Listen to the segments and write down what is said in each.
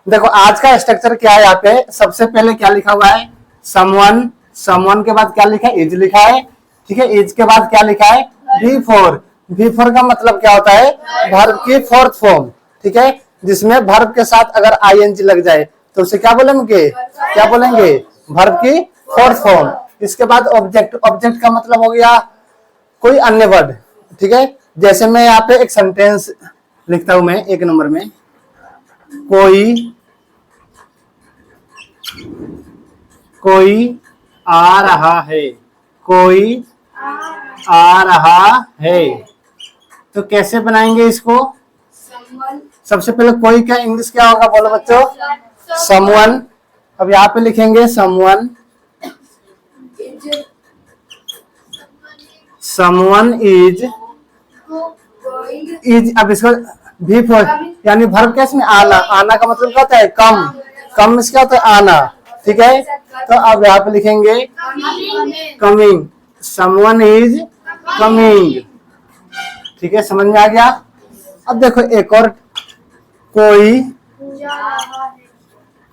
देखो आज का स्ट्रक्चर क्या है, यहाँ पे सबसे पहले क्या लिखा हुआ है, समवन। समवन के बाद क्या लिखा है, इज लिखा है। ठीक है, इज के बाद क्या लिखा है, V4। V4 का मतलब क्या होता है, वर्ब की फोर्थ फॉर्म। ठीक है, जिसमें वर्ब के साथ अगर ING लग जाए तो उसे क्या बोलेंगे, क्या बोलेंगे, वर्ब की फोर्थ फॉर्म। इसके बाद ऑब्जेक्ट। ऑब्जेक्ट का मतलब हो गया कोई अन्य वर्ड। ठीक है, जैसे मैं यहाँ पे एक सेंटेंस लिखता हूं, मैं 1 नंबर में, कोई आ रहा है, कोई आ रहा है। तो कैसे बनाएंगे इसको, सबसे पहले कोई का इंग्लिश क्या होगा, बोलो बच्चों, समवन। अब यहाँ पे लिखेंगे समवन, समवन इज, अब इसको V4 यानी वर्ब कैसे में, आना। आना का मतलब क्या होता है, कम। कम में क्या होता है, आना। ठीक है, तो अब यहाँ पे लिखेंगे कमिंग, समवन इज कमिंग। ठीक है, समझ में आ गया। अब देखो एक और,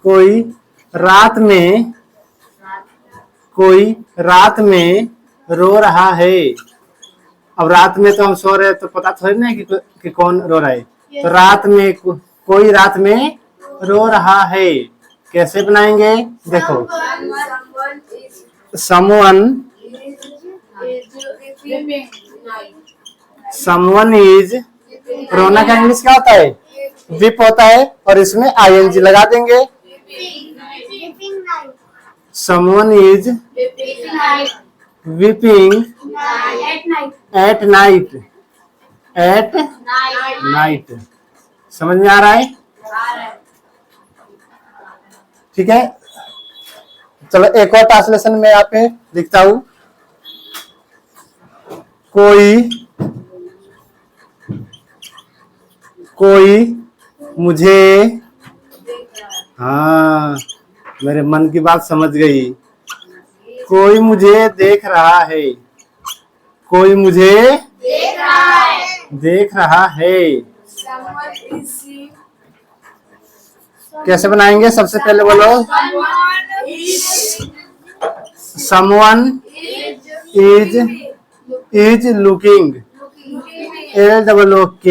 कोई रात में, कोई रात में रो रहा है। अब रात में तो हम सो रहे हैं तो पता थोड़ी ना कि कौन रो रहा है। तो रात में कोई रात में रो रहा है, कैसे बनाएंगे, देखो समवन इज, रोना का इंग्लिश क्या होता है, विप होता है, और इसमें ING लगा देंगे। Someone is weeping at night, at night. समझ में आ रहा है, ठीक है। चलो एक और ट्रांसलेशन में यहाँ पे लिखता हूं, कोई मुझे, हाँ मेरे मन की बात समझ गई, कोई मुझे देख रहा है, कोई मुझे देख रहा है। कैसे बनाएंगे, सबसे पहले बोलो, someone is looking, LOOK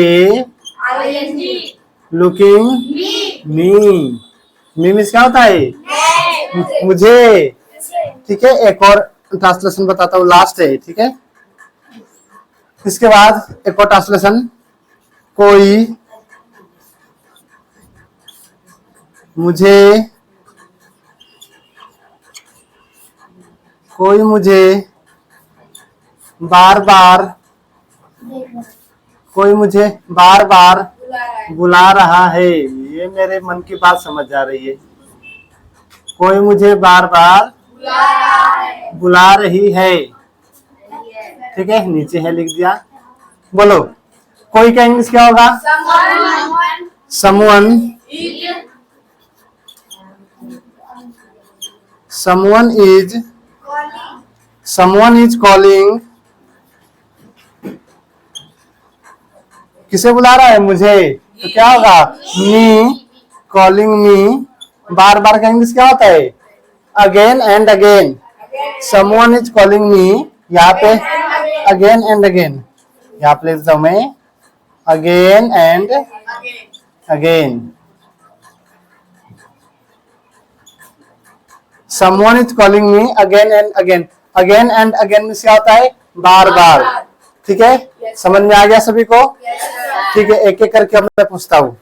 looking me, means क्या होता है, मुझे। ठीक है, एक और ट्रांसलेशन बताता हूँ, लास्ट है। ठीक है, इसके बाद एक और ट्रांसलेशन, कोई मुझे बार बार बुला रहा है। ये मेरे मन की बात समझ आ रही है, कोई मुझे बार बार बुला रही है। ठीक है, नीचे है लिख दिया। बोलो कोई का इंग्लिश क्या होगा, someone is calling, किसे बुला रहा है, मुझे। तो क्या होगा, मी कॉलिंग मी। बार बार का इंग्लिश क्या होता है, again and again. someone is calling me, यहाँ पे अगेन एंड अगेन, यहाँ पे लिखता हूं मैं again and again. someone is calling me again and again, again and again में क्या होता है, बार बार। ठीक है, समझ में आ गया सभी को। ठीक है, एक एक करके अब मैं पूछता हूँ।